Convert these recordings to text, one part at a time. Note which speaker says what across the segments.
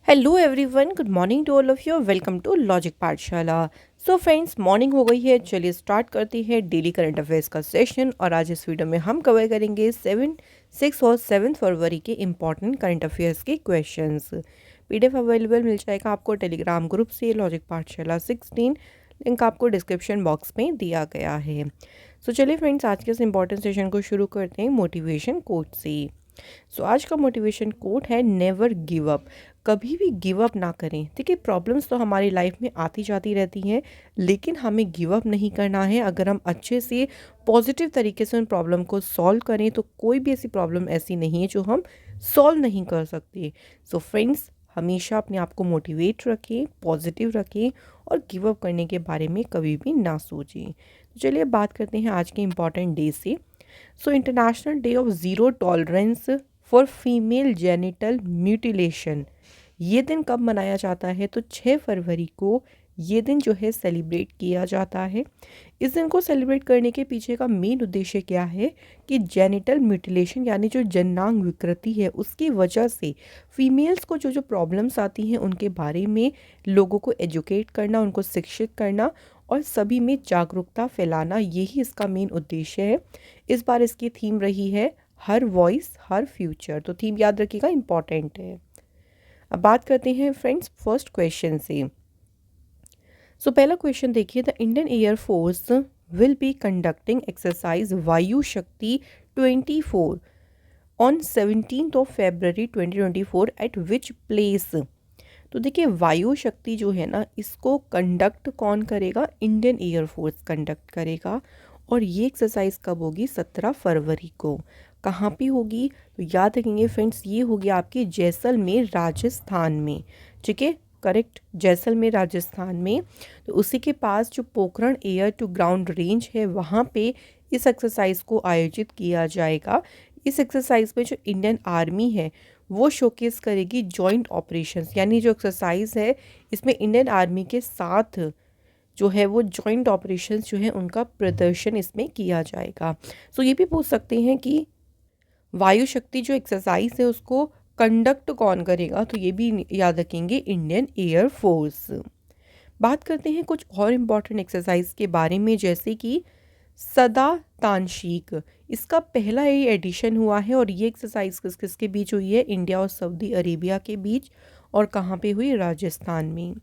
Speaker 1: Hello everyone, good morning to all of you. Welcome to logic Pathshala. So friends, morning हो गई है, चलिए start करते हैं डेली करंट अफेयर्स का सेशन। और आज इस वीडियो में हम कवर करेंगे 6 और 7 फरवरी के इम्पॉर्टेंट करंट अफेयर्स के क्वेश्चंस। पीडीएफ अवेलेबल मिल जाएगा आपको टेलीग्राम ग्रुप से, लॉजिक पाठशाला 16। लिंक आपको डिस्क्रिप्शन बॉक्स में दिया गया है। सो चलिए फ्रेंड्स, आज के इस इंपॉर्टेंट सेशन को शुरू करते हैं मोटिवेशन कोट से। आज का मोटिवेशन कोट है नेवर गिव अप। कभी भी गिव अप ना करें। देखिए, प्रॉब्लम्स तो हमारी लाइफ में आती जाती रहती हैं, लेकिन हमें गिव अप नहीं करना है। अगर हम अच्छे से पॉजिटिव तरीके से उन प्रॉब्लम को सॉल्व करें तो कोई भी ऐसी प्रॉब्लम ऐसी नहीं है जो हम सॉल्व नहीं कर सकते। सो फ्रेंड्स, हमेशा अपने आप को मोटिवेट रखें, पॉजिटिव रखें और गिव अप करने के बारे में कभी भी ना सोचें। तो चलिए अब बात करते हैं आज के इम्पॉर्टेंट डे से। International day of zero tolerance for female genital mutilation, ये दिन कब मनाया जाता है? तो 6 फरवरी को ये दिन जो है सेलिब्रेट किया जाता है। इस दिन को सेलिब्रेट करने के पीछे का मेन उद्देश्य क्या है कि जेनिटल म्यूटिलेशन यानी जो जननांग विकृति है उसकी वजह से फीमेल्स को जो जो प्रॉब्लम्स आती हैं उनके बारे में लोगों को एजुकेट करना, उनको शिक्षित करना और सभी में जागरूकता फैलाना, यही इसका मेन उद्देश्य है। इस बार इसकी थीम रही है हर वॉइस हर फ्यूचर। तो थीम याद रखिएगा, इम्पॉर्टेंट है। अब बात करते हैं फ्रेंड्स फर्स्ट क्वेश्चन से। पहला क्वेश्चन देखिए, the Indian air force will be conducting exercise वायु शक्ति 24 on 17 February 2024 eight which place? तो देखिए, वायु शक्ति जो है ना, इसको कंडक्ट कौन करेगा? इंडियन एयरफोर्स कंडक्ट करेगा। और ये एक्सरसाइज कब होगी? 17 फरवरी को। कहाँ पे होगी? तो याद रखेंगे फ्रेंड्स, ये होगी आपके जैसलमेर राजस्थान में। ठीक है, करेक्ट, जैसलमेर राजस्थान में। तो उसी के पास जो Pokhran air to ground range है, वहाँ पे इस एक्सरसाइज को आयोजित किया जाएगा। इस एक्सरसाइज में जो इंडियन आर्मी है वो शोकेस करेगी जॉइंट ऑपरेशंस, यानी जो एक्सरसाइज है इसमें इंडियन आर्मी के साथ जो है वो जॉइंट ऑपरेशंस जो है उनका प्रदर्शन इसमें किया जाएगा। ये भी पूछ सकते हैं कि वायु शक्ति जो एक्सरसाइज है उसको कंडक्ट कौन करेगा? तो ये भी याद रखेंगे, इंडियन एयर फोर्स। बात करते हैं कुछ और इम्पॉर्टेंट एक्सरसाइज के बारे में, जैसे कि सदा तानशीक, इसका पहला ये एडिशन हुआ है। और ये एक्सरसाइज किस किस के बीच हुई है? इंडिया और सऊदी अरेबिया के बीच। और कहाँ पे हुई? राजस्थान में।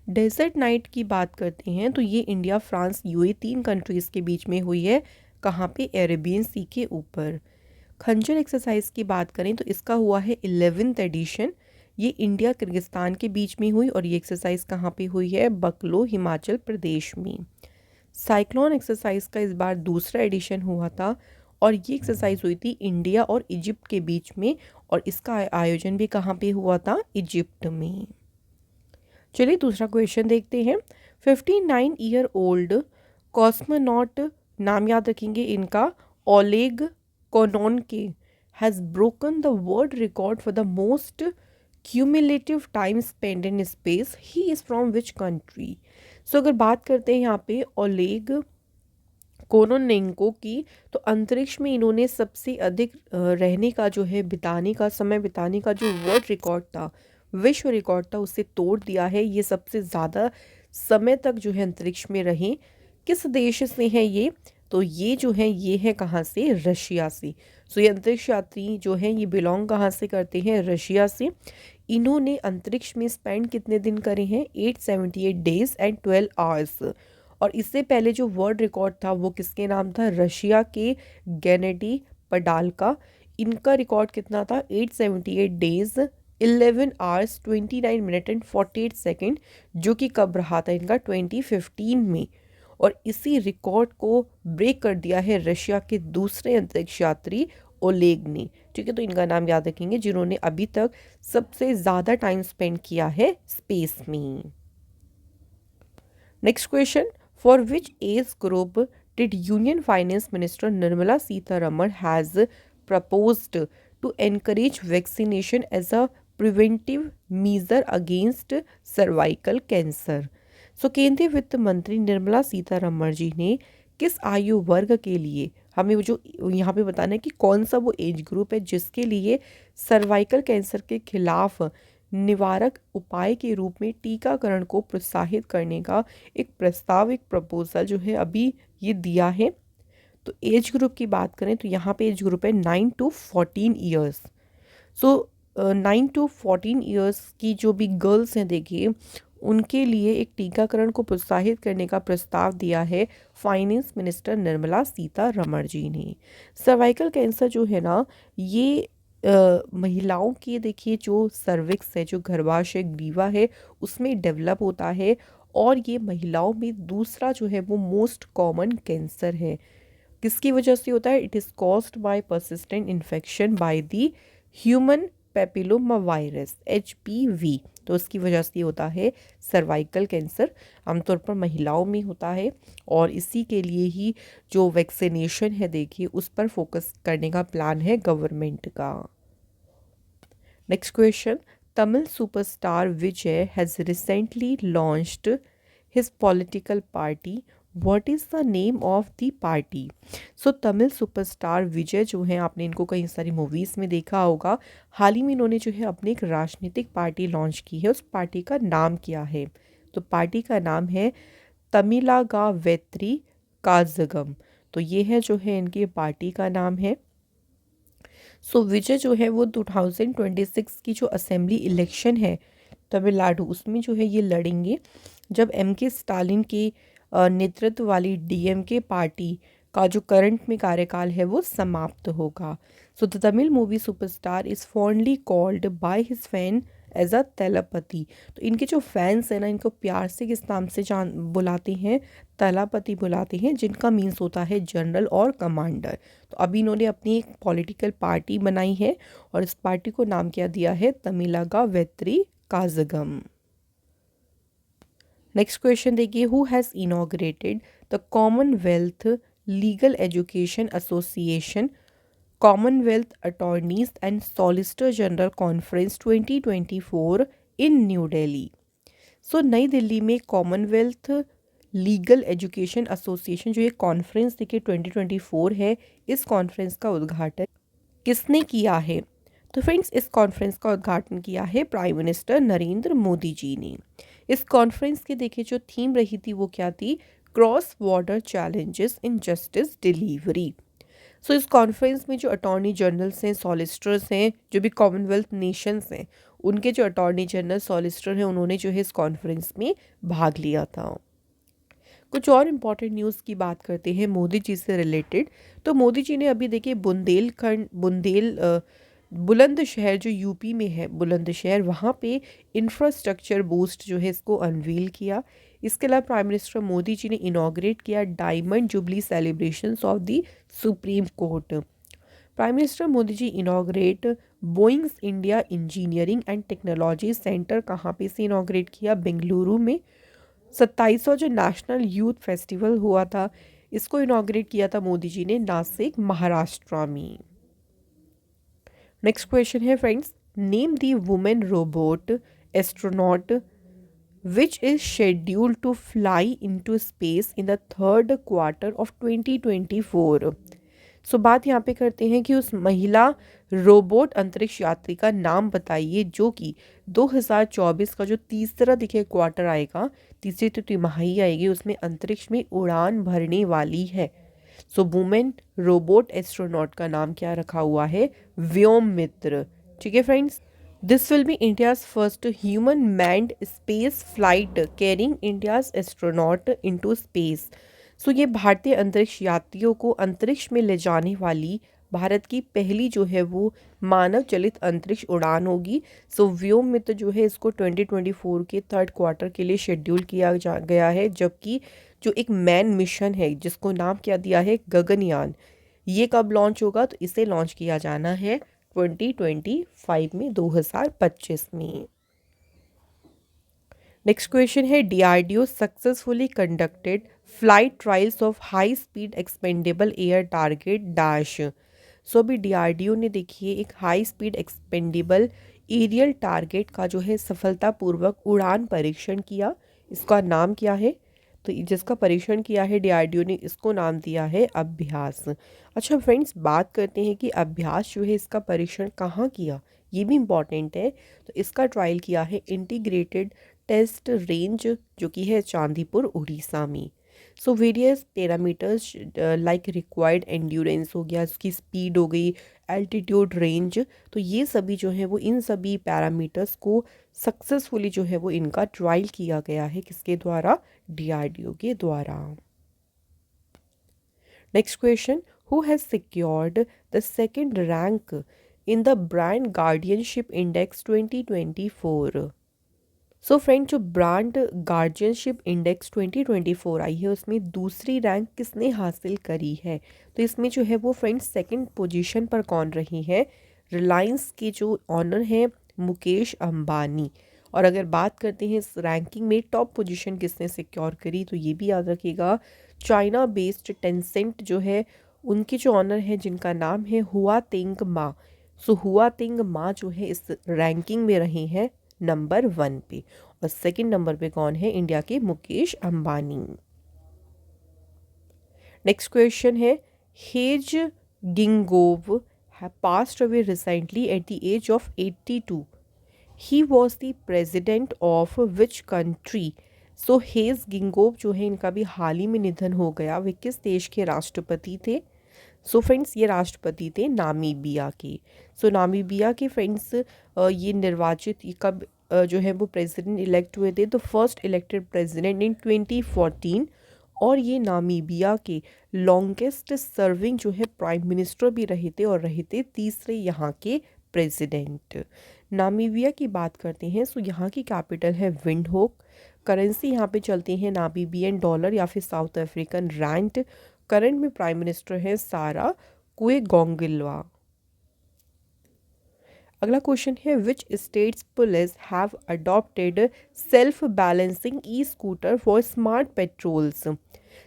Speaker 1: डेजर्ट नाइट की बात करते हैं तो ये इंडिया, फ्रांस, यूए 3 कंट्रीज़ के बीच में हुई है। कहाँ पे? अरेबियन सी के ऊपर। खंजर एक्सरसाइज की बात करें तो इसका हुआ है 11th एडिशन। ये इंडिया किर्गिस्तान के बीच में हुई और ये एक्सरसाइज कहाँ पे हुई है? बकलो, हिमाचल प्रदेश में। साइक्लोन एक्सरसाइज का इस बार दूसरा एडिशन हुआ था और ये एक्सरसाइज हुई थी इंडिया और इजिप्ट के बीच में। और इसका आयोजन भी कहाँ पे हुआ था? इजिप्ट में। चलिए दूसरा क्वेश्चन देखते हैं। 59 ईयर ओल्ड कॉस्मोनॉट, नाम याद रखेंगे इनका, Oleg Kononenko, has broken the world record for the most cumulative time spend in space. He is from which country? अगर बात करते हैं यहाँ पे ओलेग कोनोनेंको की, तो अंतरिक्ष में इन्होंने सबसे अधिक रहने का जो है, बिताने का समय बिताने का जो वर्ल्ड रिकॉर्ड था, विश्व रिकॉर्ड था, उसे तोड़ दिया है। ये सबसे ज़्यादा समय तक जो है अंतरिक्ष में रहे। किस देश से हैं ये? तो ये जो है ये है कहाँ से? रशिया से। ये अंतरिक्ष यात्री जो हैं ये बिलोंग कहाँ से करते हैं? रशिया से। इन्होंने अंतरिक्ष में स्पेंड कितने दिन करे हैं? 878 डेज एंड 12 आवर्स। और इससे पहले जो वर्ल्ड रिकॉर्ड था वो किसके नाम था? रशिया के गेनेडी पडाल्का। इनका रिकॉर्ड कितना था? 878 days 11 hours 29 minute and 48 second, जो कि कब रहा था इनका? 2015 में। और इसी रिकॉर्ड को ब्रेक कर दिया है रशिया के दूसरे अंतरिक्ष यात्री ओलेग ने। ठीक है, तो इनका नाम याद रखेंगे जिन्होंने अभी तक सबसे ज़्यादा टाइम स्पेंड किया है स्पेस में। Next question, for which age group did union finance minister Nirmala Sitharaman has proposed to encourage vaccination as a preventive measure against cervical cancer? केंद्रीय वित्त मंत्री निर्मला सीतारमण जी ने किस आयु वर्ग के लिए, हमें वो जो यहाँ पे बताना है कि कौन सा वो एज ग्रुप है जिसके लिए सर्वाइकल कैंसर के खिलाफ निवारक उपाय के रूप में टीकाकरण को प्रोत्साहित करने का एक प्रस्ताव, एक प्रपोजल जो है अभी ये दिया है। तो एज ग्रुप की बात करें तो यहाँ पे एज ग्रुप है 9 to 14 years. So 9 to 14 years की जो भी गर्ल्स हैं, देखिए उनके लिए एक टीकाकरण को प्रोत्साहित करने का प्रस्ताव दिया है फाइनेंस मिनिस्टर निर्मला सीतारमण जी ने। सर्वाइकल कैंसर जो है ना, ये महिलाओं के देखिए जो सर्विक्स है, जो गर्भाशय ग्रीवा है, उसमें डेवलप होता है और ये महिलाओं में दूसरा जो है वो मोस्ट कॉमन कैंसर है। किसकी वजह से होता है? It is caused by persistent infection by the human papilloma virus HPV। तो उसकी वजह से होता है सर्वाइकल कैंसर, आमतौर पर महिलाओं में होता है और इसी के लिए ही जो वैक्सीनेशन है, देखिए उस पर फोकस करने का प्लान है गवर्नमेंट का। Next question, Tamil superstar Vijay has recently launched his political party, what is the name of the party? So Tamil superstar Vijay जो हैं, आपने इनको कई सारी मूवीज़ में देखा होगा। हाल ही में इन्होंने जो है अपनी एक राजनीतिक पार्टी लॉन्च की है। उस पार्टी का नाम क्या है? तो पार्टी का नाम है तमिलागा वेत्री काजगम। तो ये है जो है इनकी पार्टी का नाम है। सो विजय जो है वो 2026 की जो असेंबली इलेक्शन है तमिलनाडु, उसमें जो है ये लड़ेंगे जब MK स्टालिन के नेतृत्व वाली DMK पार्टी का जो करंट में कार्यकाल है वो समाप्त होगा। So the Tamil movie superstar is fondly called by his fan as a Thalapathy. तो इनके जो फैंस हैं ना, इनको प्यार से किस नाम से बुलाते हैं? तलापति बुलाते हैं, जिनका मीन्स होता है जनरल और कमांडर। तो अभी इन्होंने अपनी एक पॉलिटिकल पार्टी बनाई है और इस पार्टी को नाम क्या दिया है? तमिलागा वेत्री काजगम। नेक्स्ट क्वेश्चन देखिए, who has inaugurated the Commonwealth Legal Education Association Commonwealth Attorneys and Solicitor General Conference 2024 in New Delhi? So Nai Delhi में कॉमनवेल्थ लीगल एजुकेशन एसोसिएशन जो ये कॉन्फ्रेंस देखिए 2024 है, इस कॉन्फ्रेंस का उद्घाटन किसने किया है? तो फ्रेंड्स, इस कॉन्फ्रेंस का उद्घाटन किया है प्राइम मिनिस्टर नरेंद्र मोदी जी ने। इस कॉन्फ्रेंस की देखिए जो थीम रही थी वो क्या थी? Cross border challenges in justice delivery. So इस कॉन्फ्रेंस में जो अटॉर्नी जनरल्स हैं, सॉलिसिटर्स हैं, जो भी कॉमनवेल्थ नेशंस हैं, उनके जो अटॉर्नी जनरल सॉलिसिटर हैं, उन्होंने जो है इस कॉन्फ्रेंस में भाग लिया था। कुछ और इम्पॉर्टेंट न्यूज़ की बात करते हैं मोदी जी से रिलेटेड। तो मोदी जी ने अभी देखिए बुलंदशहर जो यूपी में है, बुलंदशहर, वहाँ पे इंफ्रास्ट्रक्चर बूस्ट जो है इसको अनवील किया। इसके अलावा प्राइम मिनिस्टर मोदी जी ने इनॉग्रेट किया diamond jubilee celebrations of the supreme court. Prime minister Modi ji inaugurate Boeing's India engineering and technology centre कहाँ पे से इनॉग्रेट किया? बेंगलुरु में। 27वां जो नेशनल यूथ फेस्टिवल हुआ था, इसको इनॉग्रेट किया था मोदी जी ने नासिक, महाराष्ट्र में। नेक्स्ट क्वेश्चन है friends, name the women robot astronaut which is scheduled to fly into space in the third quarter of 2024। सो बात यहाँ पे करते हैं कि उस महिला रोबोट अंतरिक्ष यात्री का नाम बताइए जो कि 2024 का जो तीसरा देखिए क्वार्टर आएगा, तीसरी तिमाही आएगी, उसमें अंतरिक्ष में उड़ान भरने वाली है। सो वुमेन रोबोट एस्ट्रोनॉट का नाम क्या रखा हुआ है? व्योम मित्र। ठीक है friends, this will be India's first human manned space flight carrying India's astronaut into space. So ये भारतीय अंतरिक्ष यात्रियों को अंतरिक्ष में ले जाने वाली भारत की पहली जो है वो मानव चलित अंतरिक्ष उड़ान होगी। सो व्योम मित्र जो है इसको 2024 के थर्ड क्वार्टर के लिए शेड्यूल किया गया है, जबकि जो एक मैन मिशन है जिसको नाम क्या दिया है? गगनयान, ये कब लॉन्च होगा? तो इसे लॉन्च किया जाना है 2025 में, 2025 में। नेक्स्ट क्वेश्चन है, DRDO successfully conducted flight trials of high speed expendable air target dash. So अभी DRDO ने देखिए एक high speed expendable aerial target का जो है सफलतापूर्वक उड़ान परीक्षण किया। इसका नाम क्या है? तो जिसका परीक्षण किया है DRDO ने, इसको नाम दिया है अभ्यास। अच्छा फ्रेंड्स, बात करते हैं कि अभ्यास जो है इसका परीक्षण कहाँ किया, ये भी इम्पॉर्टेंट है। तो इसका ट्रायल किया है इंटीग्रेटेड टेस्ट रेंज जो कि है चांदीपुर उड़ीसा में। So various parameters like required endurance हो गया, इसकी स्पीड हो गई, एल्टीट्यूड रेंज, तो ये सभी जो है वो इन सभी पैरामीटर्स को सक्सेसफुली जो है वो इनका ट्रायल किया गया है किसके द्वारा, डीआरडीओ के द्वारा। Next question, who has secured the second rank in the brand guardianship index 2024। So friend, जो ब्रांड गार्जियनशिप इंडेक्स 2024 आई है उसमें दूसरी रैंक किसने हासिल करी है? तो इसमें जो है वो फ्रेंड सेकंड पोजीशन पर कौन रही है? रिलायंस के जो ऑनर हैं मुकेश अंबानी। और अगर बात करते हैं इस रैंकिंग में टॉप पोजीशन किसने सिक्योर करी, तो ये भी याद रखिएगा चाइना बेस्ड टेंसेंट जो है उनके जो ऑनर हैं जिनका नाम है हुआ तिंग मा। सो हुआ तिंग मा जो है इस रैंकिंग में रहे हैं नंबर 1 पे, और सेकंड नंबर पे कौन है? इंडिया के मुकेश अंबानी। नेक्स्ट क्वेश्चन है, hedge गिंगोव passed away recently at the age of 82. He was the president of which country? So Hage Geingob जो है इनका भी हाल ही में निधन हो गया। वे किस देश के राष्ट्रपति थे? सो फ्रेंड्स ये राष्ट्रपति थे नामीबिया के। सो नामीबिया के फ्रेंड्स ये निर्वाचित ये कब जो है वो प्रेसिडेंट इलेक्ट हुए थे? तो फर्स्ट इलेक्टेड प्रेसिडेंट इन 2014, और ये नामीबिया के लॉन्गेस्ट सर्विंग जो है प्राइम मिनिस्टर भी रहे थे, और रहे थे तीसरे यहाँ के प्रेसिडेंट। नामीबिया की बात करते हैं, सो यहाँ की कैपिटल है विंडहोक। करेंसी यहाँ पे चलती है नामीबियन डॉलर या फिर साउथ अफ्रीकन रैंड। करंट में प्राइम मिनिस्टर है सारा कुएगोंगिल्वा। अगला क्वेश्चन है, which states police have adopted self balancing e scooter for smart patrols?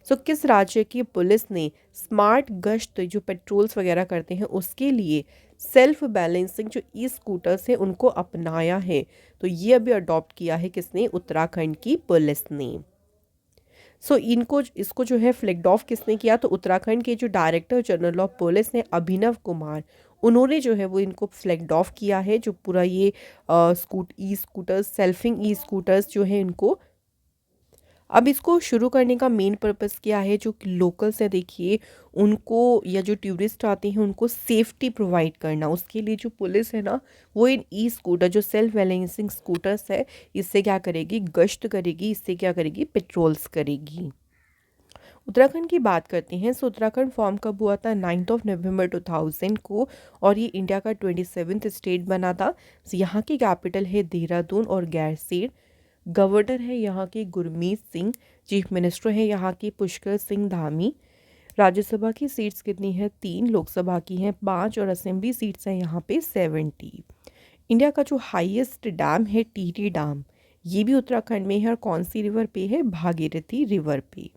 Speaker 1: So किस राज्य की पुलिस ने स्मार्ट गश्त जो पेट्रोल्स वगैरह करते हैं उसके लिए सेल्फ बैलेंसिंग जो ई स्कूटर्स हैं उनको अपनाया है? तो ये अभी अडॉप्ट किया है किसने? उत्तराखंड की पुलिस ने। सो इनको इसको जो है फ्लैग्ड ऑफ किसने किया? तो उत्तराखंड के जो डायरेक्टर जनरल ऑफ पुलिस ने अभिनव कुमार, उन्होंने जो है वो इनको फ्लैग्ड ऑफ किया है। जो पूरा ये ई स्कूटर्स सेल्फिंग ई स्कूटर्स जो है इनको, अब इसको शुरू करने का मेन पर्पस क्या है? जो लोकल्स हैं देखिए उनको, या जो टूरिस्ट आते हैं उनको सेफ्टी प्रोवाइड करना। उसके लिए जो पुलिस है ना वो इन ई स्कूटर जो सेल्फ बैलेंसिंग स्कूटर्स है इससे क्या करेगी? गश्त करेगी। इससे क्या करेगी? पेट्रोल्स करेगी। उत्तराखंड की बात करते हैं। सो उत्तराखंड फॉर्म कब हुआ था? 9 नवंबर 2000 को, और ये इंडिया का 27th स्टेट बना था। so, यहाँ की कैपिटल है देहरादून और गैरसैंण। गवर्नर है यहाँ के गुरमीत सिंह। चीफ मिनिस्टर है यहाँ के पुष्कर सिंह धामी। राज्यसभा की सीट्स कितनी है? 3, लोकसभा की हैं 5, और असेंबली सीट्स हैं यहाँ पे 70। इंडिया का जो हाईएस्ट डैम है टिहरी डैम, ये भी उत्तराखंड में है, और कौन सी रिवर पे है? भागीरथी रिवर पे।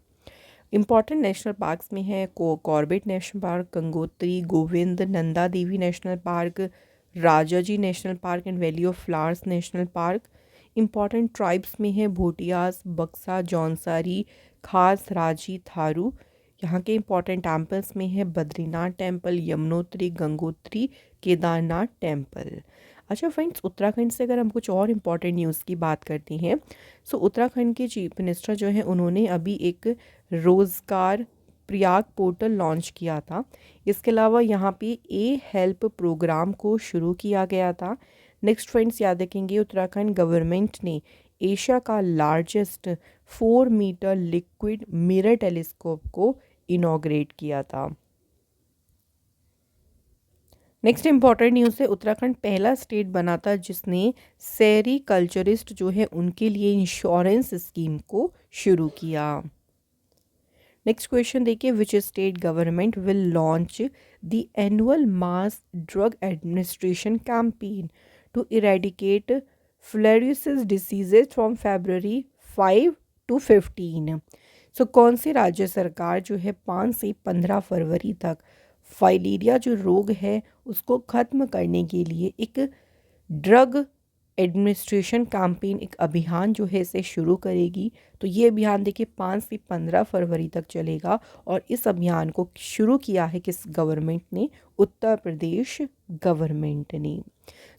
Speaker 1: इंपॉर्टेंट नेशनल पार्क्स में है Corbett national park, Gangotri, Govind, Nanda Devi national park, Rajaji national park and valley of flowers national park. Important tribes में है भोटियास, बक्सा, जौनसारी, खास, राजी, थारू। यहाँ के इंपॉर्टेंट टेम्पल्स में है बद्रीनाथ टेम्पल, यमुनोत्री, गंगोत्री, केदारनाथ टेम्पल। अच्छा फ्रेंड्स, उत्तराखंड से अगर हम कुछ और इम्पॉर्टेंट न्यूज़ की बात करते हैं, सो उत्तराखंड के चीफ मिनिस्टर जो है उन्होंने अभी एक रोज़गार प्रयाग पोर्टल लॉन्च किया था। इसके अलावा यहाँ पे ए हेल्प प्रोग्राम को शुरू किया गया था। नेक्स्ट फ्रेंड्स याद रखेंगे, उत्तराखंड गवर्नमेंट ने एशिया का largest 4 metre liquid mirror telescope को इनॉग्रेट किया था। नेक्स्ट इंपॉर्टेंट न्यूज़ है, उत्तराखंड पहला स्टेट बना था जिसने सेरीकल्चरिस्ट जो है उनके लिए इंश्योरेंस स्कीम को शुरू किया। नेक्स्ट क्वेश्चन देखिए, which state government will launch the annual mass drug administration campaign to eradicate filariasis diseases from February 5 to 15। So कौन सी राज्य सरकार जो है 5 से 15 फरवरी तक फाइलेरिया जो रोग है उसको ख़त्म करने के लिए एक ड्रग एडमिनिस्ट्रेशन कैंपेन, एक अभियान जो है इसे शुरू करेगी। तो ये अभियान देखिए 5 से 15 फरवरी तक चलेगा और इस अभियान को शुरू किया है किस गवर्नमेंट ने? उत्तर प्रदेश गवर्नमेंट ने।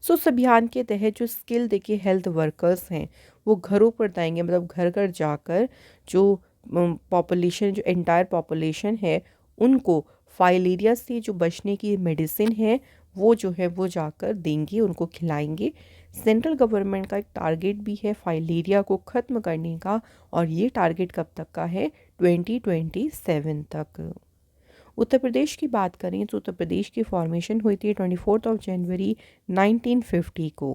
Speaker 1: सो इस अभियान के तहत जो स्किल देखिए हेल्थ वर्कर्स हैं वो घरों पर जाएंगे, मतलब घर घर जाकर जो पॉपुलेशन, जो एंटायर पॉपुलेशन है उनको फाइलेरिया से जो बचने की मेडिसिन है वो जो है वो जाकर देंगे, उनको खिलाएंगे। सेंट्रल गवर्नमेंट का एक टारगेट भी है फाइलेरिया को ख़त्म करने का, और ये टारगेट कब तक का है? 2027 तक। उत्तर प्रदेश की बात करें तो उत्तर प्रदेश की फॉर्मेशन हुई थी 24 जनवरी 1950 को।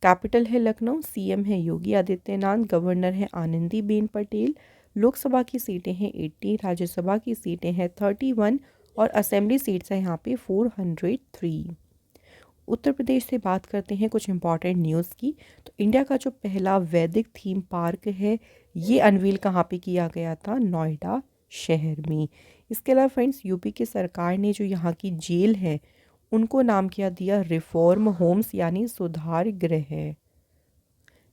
Speaker 1: कैपिटल है लखनऊ, सीएम है योगी आदित्यनाथ, गवर्नर है आनंदीबेन पटेल। लोकसभा की सीटें हैं 80, राज्यसभा की सीटें हैं 31 और असेंबली सीट्स हैं यहाँ पे 403। उत्तर प्रदेश से बात करते हैं कुछ इंपॉर्टेंट न्यूज़ की। तो इंडिया का जो पहला वैदिक थीम पार्क है ये अनवील कहाँ पे किया गया था? नोएडा शहर में। इसके अलावा फ्रेंड्स यूपी की सरकार ने जो यहाँ की जेल है उनको नाम क्या दिया? रिफॉर्म होम्स, यानी सुधार गृह।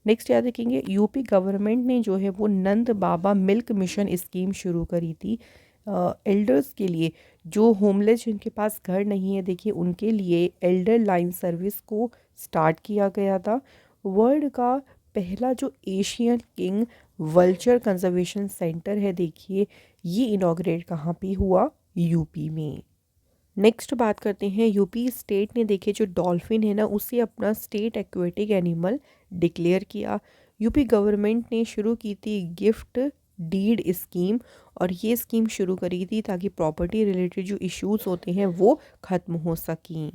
Speaker 1: नेक्स्ट याद रखेंगे यूपी गवर्नमेंट ने जो है वो नंद बाबा मिल्क मिशन स्कीम शुरू करी थी एल्डर्स के लिए, जो होमलेस जिनके पास घर नहीं है देखिए उनके लिए एल्डर लाइन सर्विस को स्टार्ट किया गया था। वर्ल्ड का पहला जो Asian king vulture conservation centre है देखिए ये इनॉग्रेट कहाँ पे हुआ? यूपी में। नेक्स्ट बात करते हैं यूपी स्टेट ने देखिए जो डॉल्फिन है ना उसे अपना स्टेट एक्वेटिक एनिमल डिक्लेयर किया। यूपी गवर्नमेंट ने शुरू की थी गिफ्ट डीड स्कीम, और ये स्कीम शुरू करी थी ताकि प्रॉपर्टी रिलेटेड जो इश्यूज होते हैं वो ख़त्म हो सकें।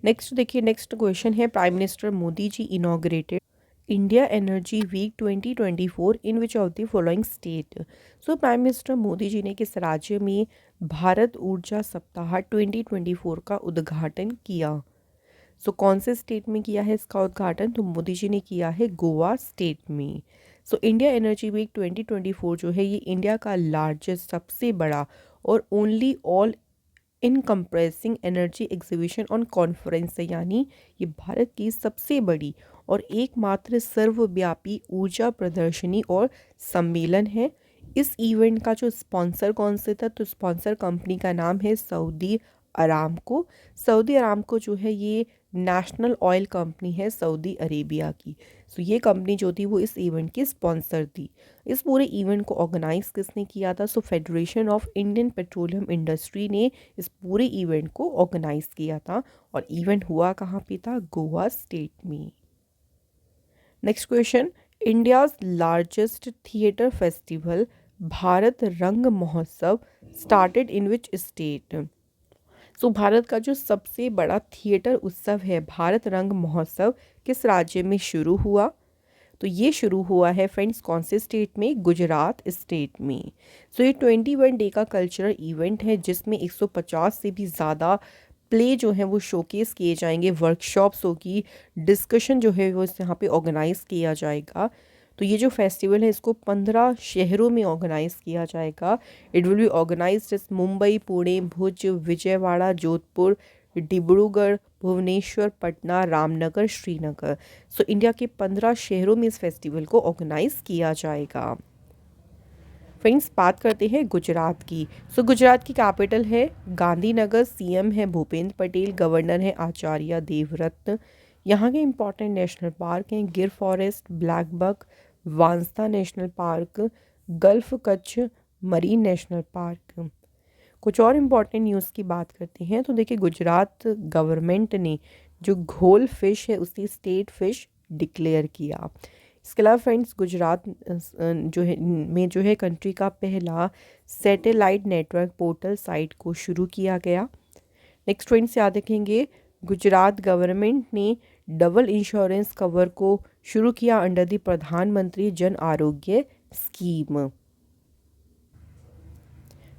Speaker 1: नेक्स्ट देखिए नेक्स्ट क्वेश्चन है prime minister Modi ji inaugurated India energy week 2024 in which of the following state. So prime minister Modi ji ने किस राज्य में भारत ऊर्जा सप्ताह 2024 का उद्घाटन किया? सो कौन से स्टेट में किया है इसका उद्घाटन? तो मोदी जी ने किया है गोवा स्टेट में। सो इंडिया एनर्जी वीक 2024 जो है ये इंडिया का लार्जेस्ट, सबसे बड़ा और only all encompassing energy exhibition on conference है, यानी ये भारत की सबसे बड़ी और एकमात्र सर्वव्यापी ऊर्जा प्रदर्शनी और सम्मेलन है। इस इवेंट का जो स्पॉन्सर कौन से था? तो स्पॉन्सर कंपनी का नाम है सऊदी अरामको। सऊदी अरामको जो है ये नेशनल ऑयल कंपनी है सऊदी अरेबिया की। सो ये कंपनी जो थी वो इस इवेंट की स्पॉन्सर थी। इस पूरे इवेंट को ऑर्गेनाइज किसने किया था? So federation of Indian petroleum industry ने इस पूरे इवेंट को ऑर्गेनाइज किया था, और इवेंट हुआ कहाँ पे था? गोवा स्टेट में। Next question, India's largest theatre festival Bharat रंग महोत्सव स्टार्टेड इन विच स्टेट? सो भारत का जो सबसे बड़ा थिएटर उत्सव है भारत रंग महोत्सव किस राज्य में शुरू हुआ? तो ये शुरू हुआ है फ्रेंड्स कौन से स्टेट में? गुजरात स्टेट में। सो ये 21 डे का कल्चरल इवेंट है जिसमें 150 से भी ज़्यादा प्ले जो हैं वो शोकेस किए जाएंगे, वर्कशॉप्स होगी, डिस्कशन जो है वो यहाँ पे ऑर्गेनाइज किया जाएगा। तो ये जो फेस्टिवल है इसको 15 शहरों में ऑर्गेनाइज किया जाएगा। इट विल बी ऑर्गेनाइज्ड इस मुंबई, पुणे, भुज, विजयवाड़ा, जोधपुर, डिब्रूगढ़, भुवनेश्वर, पटना, रामनगर, श्रीनगर। सो इंडिया के 15 शहरों में इस फेस्टिवल को ऑर्गेनाइज किया जाएगा। फ्रेंड्स बात करते हैं गुजरात की। सो गुजरात की कैपिटल है गांधीनगर, सीएम है भूपेंद्र पटेल, गवर्नर है आचार्य देवव्रत। यहाँ के इंपॉर्टेंट नेशनल पार्क हैं Gir forest, black buck, Vansda national park, gulf Kutch marine national park. कुछ और इम्पॉर्टेंट न्यूज़ की बात करते हैं तो देखिए गुजरात गवर्नमेंट ने जो घोल फिश है उसे स्टेट फिश डिक्लेयर किया। इसके अलावा फ्रेंड्स गुजरात जो है कंट्री का पहला सैटेलाइट नेटवर्क पोर्टल साइट को शुरू किया गया। नेक्स्ट फ्रेंड्स याद रखेंगे गुजरात गवर्नमेंट ने डबल इंश्योरेंस कवर को शुरू किया under the Pradhan Mantri Jan Arogya scheme.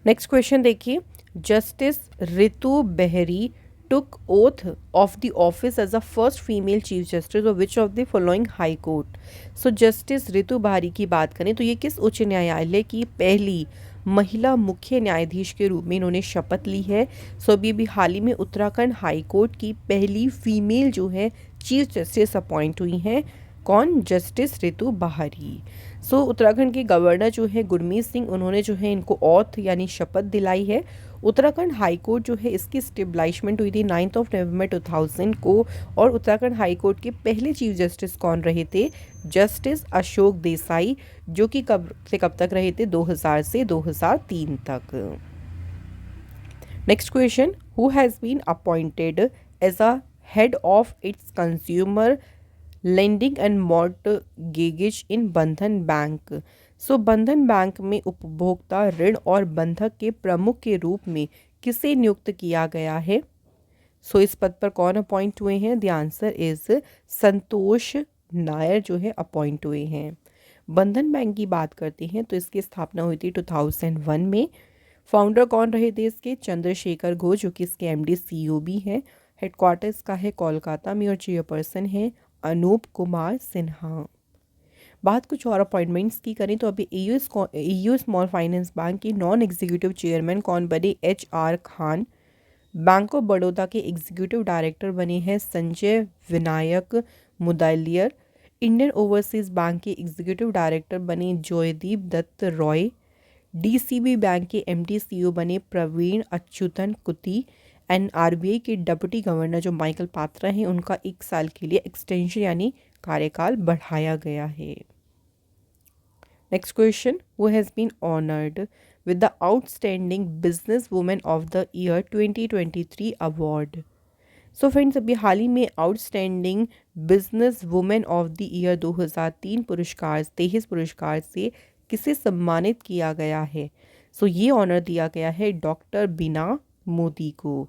Speaker 1: Next question देखिए, justice Ritu Bahri took oath of the office as the first female chief justice of which of the following high court? So justice Ritu Bahri की बात करें तो ये किस उच्च न्यायालय की पहली महिला मुख्य न्यायाधीश के रूप में इन्होंने शपथ ली है? सो अभी हाल ही में उत्तराखंड हाई कोर्ट की पहली फीमेल जो है चीफ जस्टिस अपॉइंट हुई हैं। कौन? जस्टिस रितु बाहरी। उत्तराखंड के गवर्नर जो है गुरमीत सिंह, उन्होंने जो है इनको ऑथ यानी शपथ दिलाई है। उत्तराखंड हाई कोर्ट जो है इसकी स्टेब्लिशमेंट हुई थी 9 नवंबर 2000 को। और उत्तराखंड हाई कोर्ट के पहले चीफ जस्टिस कौन रहे थे? जस्टिस अशोक देसाई, जो कि कब से कब तक रहे थे? 2000 से 2003 तक। Next question, who has been appointed as a head of its consumer lending and mortgages in Bandhan bank. बंधन बैंक में उपभोक्ता ऋण और बंधक के प्रमुख के रूप में किसे नियुक्त किया गया है? इस पद पर कौन अपॉइंट हुए हैं? द आंसर इज संतोष नायर जो है अपॉइंट हुए हैं। बंधन बैंक की बात करते हैं तो इसकी स्थापना हुई थी 2001 में। फाउंडर कौन रहे थे इसके? चंद्रशेखर घोष, जो कि इसके एमडी सीईओ भी हैं। हेडक्वार्टर्स का है कोलकाता में और चेयरपर्सन है अनूप कुमार सिन्हा। बात कुछ और अपॉइंटमेंट्स की करें तो अभी एयू स्मॉल फाइनेंस बैंक के नॉन एग्जीक्यूटिव चेयरमैन कौन बने? HR Khan. Bank of Baroda के एग्जीक्यूटिव डायरेक्टर बने हैं Sanjay Vinayak Mudaliar. Indian overseas bank के एग्जीक्यूटिव डायरेक्टर बने जयदीप दत्त रॉय। DCB बैंक के MD CEO बने प्रवीण अच्युतन कुती। एंड RBI के डिप्टी गवर्नर जो माइकल पात्रा हैं, उनका 1 साल के लिए एक्सटेंशन यानी कार्यकाल बढ़ाया गया है। Next question, who has been honoured with the outstanding business women of the year 2023 award. Friends, अभी हाल ही में outstanding business women of the year 2023 पुरस्कार से किसे सम्मानित किया गया है? ये ऑनर दिया गया है डॉक्टर बीना मोदी को।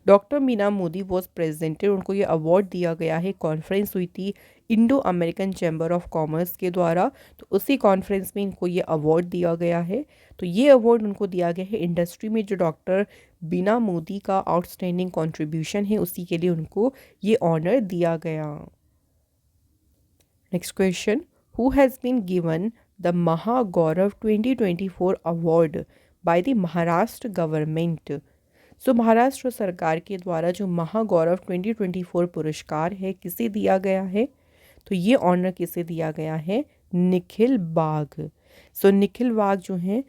Speaker 1: Doctor Beena Modi was presented, उनको ये अवार्ड दिया गया है। कॉन्फ्रेंस हुई थी Indo American chamber of commerce के द्वारा, तो उसी कॉन्फ्रेंस में इनको ये अवार्ड दिया गया है। तो ये अवार्ड उनको दिया गया है इंडस्ट्री में जो डॉक्टर बीना मोदी का आउटस्टैंडिंग कंट्रीब्यूशन है, उसी के लिए उनको ये ऑनर दिया गया। Next question, who has been given the Mahagaurav 2024 award by the Maharashtra government. Maharashtra सरकार के द्वारा जो महागौरव 2024 पुरस्कार है किसे दिया गया है? तो ये ऑनर किसे दिया गया है? निखिल बाग। निखिल बाग जो हैं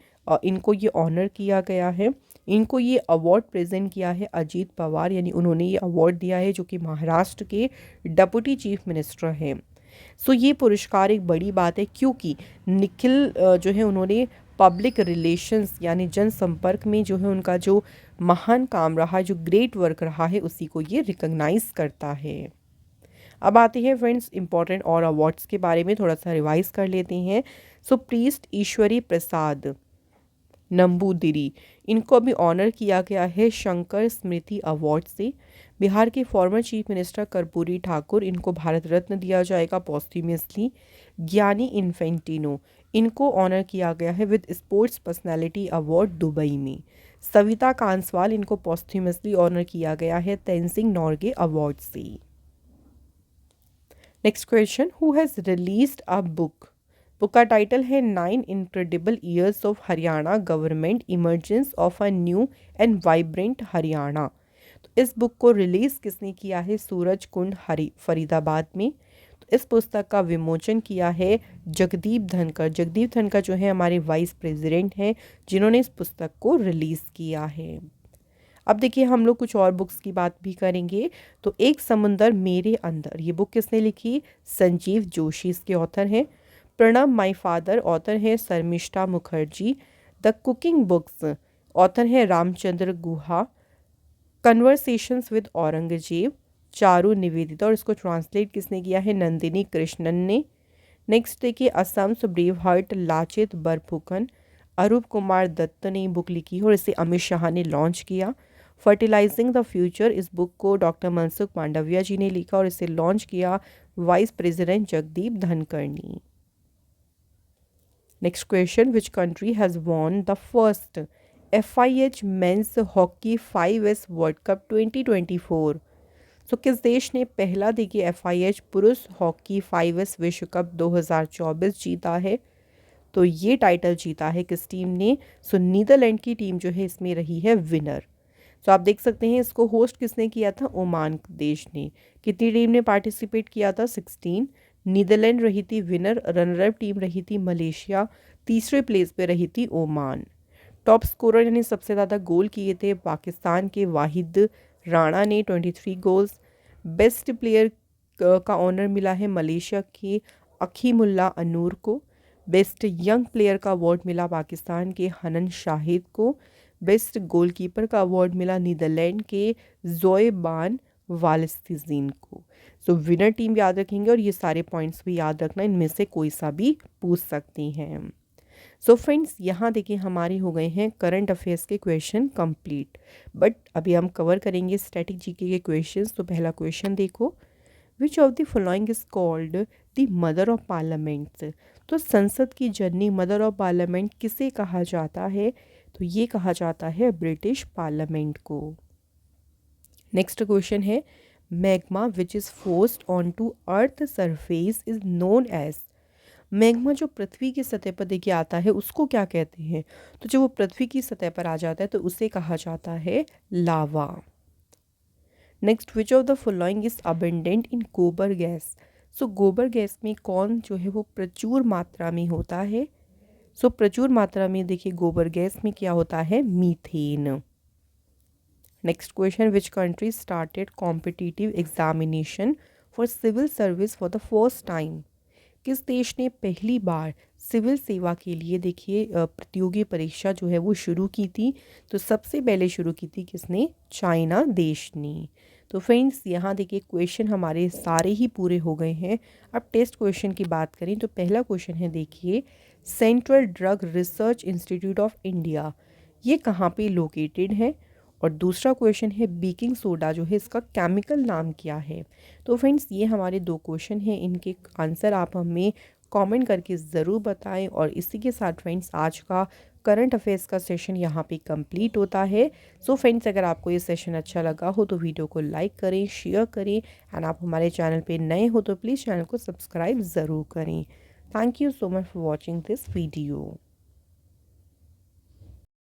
Speaker 1: इनको ये ऑनर किया गया है। इनको ये अवार्ड प्रेजेंट किया है अजीत पवार, यानी उन्होंने ये अवार्ड दिया है, जो कि महाराष्ट्र के डिप्टी चीफ मिनिस्टर हैं। ये पुरस्कार एक बड़ी बात है क्योंकि निखिल जो है उन्होंने पब्लिक रिलेशंस यानी जनसंपर्क में जो है उनका जो महान काम रहा, जो ग्रेट वर्क रहा है, उसी को ये रिकॉग्नाइज करता है। अब आते हैं फ्रेंड्स इंपॉर्टेंट और अवार्ड्स के बारे में थोड़ा सा रिवाइज कर लेते हैं। प्रीस्ट ईश्वरी प्रसाद नंबूदिरी, इनको अभी ऑनर किया गया है शंकर स्मृति अवार्ड से। बिहार के former chief minister Karpoori Thakur, इनको भारत रत्न दिया जाएगा पॉस्ट्यूमसली। ज्ञानी इन्फेंटिनो, इनको ऑनर किया गया है with sports personality award Dubai में। सविता कांसवाल, इनको पॉस्ट्यूमसली ऑनर किया गया है तेनजिंग नोर्गे अवार्ड से। Next question, who has released a book. Book का टाइटल है 9 incredible years of Haryana government emergence of a new and vibrant Haryana. तो इस बुक को रिलीज़ किसने किया है? सूरज कुंड फरीदाबाद में। तो इस पुस्तक का विमोचन किया है जगदीप धनखड़। जगदीप धनखड़ जो है हमारे वाइस प्रेसिडेंट हैं, जिन्होंने इस पुस्तक को रिलीज़ किया है। अब देखिए हम लोग कुछ और बुक्स की बात भी करेंगे। तो एक समुंदर मेरे अंदर, ये बुक किसने लिखी? संजीव जोशी इसके ऑथर हैं। प्रणब माई फादर, ऑथर है Sharmistha Mukherjee. The cooking books, author है रामचंद्र गुहा। कन्वर्सेशंस विद औरंगजेब, चारू निवेदिता, और इसको ट्रांसलेट किसने किया है? नंदिनी कृष्णन ने। नेक्स्ट देखिए असम्स ब्रेव हार्ट लाचित बरफुकन, अरूप कुमार दत्त ने बुक लिखी है और इसे अमित शाह ने लॉन्च किया। फर्टिलाइजिंग द फ्यूचर, इस बुक को डॉक्टर मनसुख मांडविया जी ने लिखा और इसे लॉन्च किया वाइस प्रेसिडेंट जगदीप धनखड़ ने। Next question, which country has won the first FIH men's hockey 5S world cup 2024। किस देश ने पहला देखिए FIH पुरुष हॉकी 5S विश्व कप 2024 जीता है? तो ये टाइटल जीता है किस टीम ने? नीदरलैंड की टीम जो है इसमें रही है विनर। सो आप देख सकते हैं इसको होस्ट किसने किया था, ओमान देश ने। कितनी टीम ने पार्टिसिपेट किया था, 16। नीदरलैंड रही थी विनर, रनर अप टीम रही थी मलेशिया, तीसरे प्लेस पे रही थी ओमान। टॉप स्कोरर यानी सबसे ज़्यादा गोल किए थे पाकिस्तान के वाहिद राणा ने 23 गोल्स। बेस्ट प्लेयर का ऑनर मिला है मलेशिया के अखीमुल्ला अनूर को। बेस्ट यंग प्लेयर का अवार्ड मिला पाकिस्तान के हनन शाहिद को। बेस्ट गोलकीपर का अवार्ड मिला नीदरलैंड के जोएबान वालस्तिजीन को। सो विनर टीम याद रखेंगे और ये सारे पॉइंट्स भी याद रखना, इनमें से कोई सा भी पूछ सकती हैं। सो फ्रेंड्स यहाँ देखिए हमारे हो गए हैं करंट अफेयर्स के क्वेश्चन कंप्लीट। बट अभी हम कवर करेंगे स्टैटिक जीके के क्वेश्चंस। तो पहला क्वेश्चन देखो, विच of the following is called the mother of parliaments. तो संसद की जननी, मदर ऑफ पार्लियामेंट किसे कहा जाता है, तो ये कहा जाता है ब्रिटिश पार्लियामेंट को। नेक्स्ट क्वेश्चन है, magma which is forced on to earth surface is known as. Magma जो पृथ्वी की सतह पर देखिए आता है उसको क्या कहते हैं, तो जब वो पृथ्वी की सतह पर आ जाता है तो उसे कहा जाता है lava. Next, which of the following is abundant in gobar gas. सो गोबर गैस में कौन जो है वो प्रचुर मात्रा में होता है, सो प्रचुर मात्रा में देखिए गोबर गैस में क्या होता है, methane. Next question, which country started competitive examination for civil service for the first time. किस देश ने पहली बार सिविल सेवा के लिए देखिए प्रतियोगी परीक्षा जो है वो शुरू की थी, तो सबसे पहले शुरू की थी किसने, चाइना देश ने। तो फ्रेंड्स यहाँ देखिए क्वेश्चन हमारे सारे ही पूरे हो गए हैं। अब टेस्ट क्वेश्चन की बात करें तो पहला क्वेश्चन है देखिए, central drug research institute of India ये कहाँ पे लोकेटेड है। और दूसरा क्वेश्चन है, बेकिंग सोडा जो है इसका केमिकल नाम क्या है। तो फ्रेंड्स ये हमारे दो क्वेश्चन हैं, इनके आंसर आप हमें कमेंट करके ज़रूर बताएं। और इसी के साथ फ्रेंड्स आज का करंट अफेयर्स का सेशन यहाँ पे कंप्लीट होता है। सो फ्रेंड्स अगर आपको ये सेशन अच्छा लगा हो तो वीडियो को लाइक करें, शेयर करें, एंड आप हमारे चैनल पे नए हो तो प्लीज़ चैनल को सब्सक्राइब ज़रूर करें। Thank you so much for watching this video.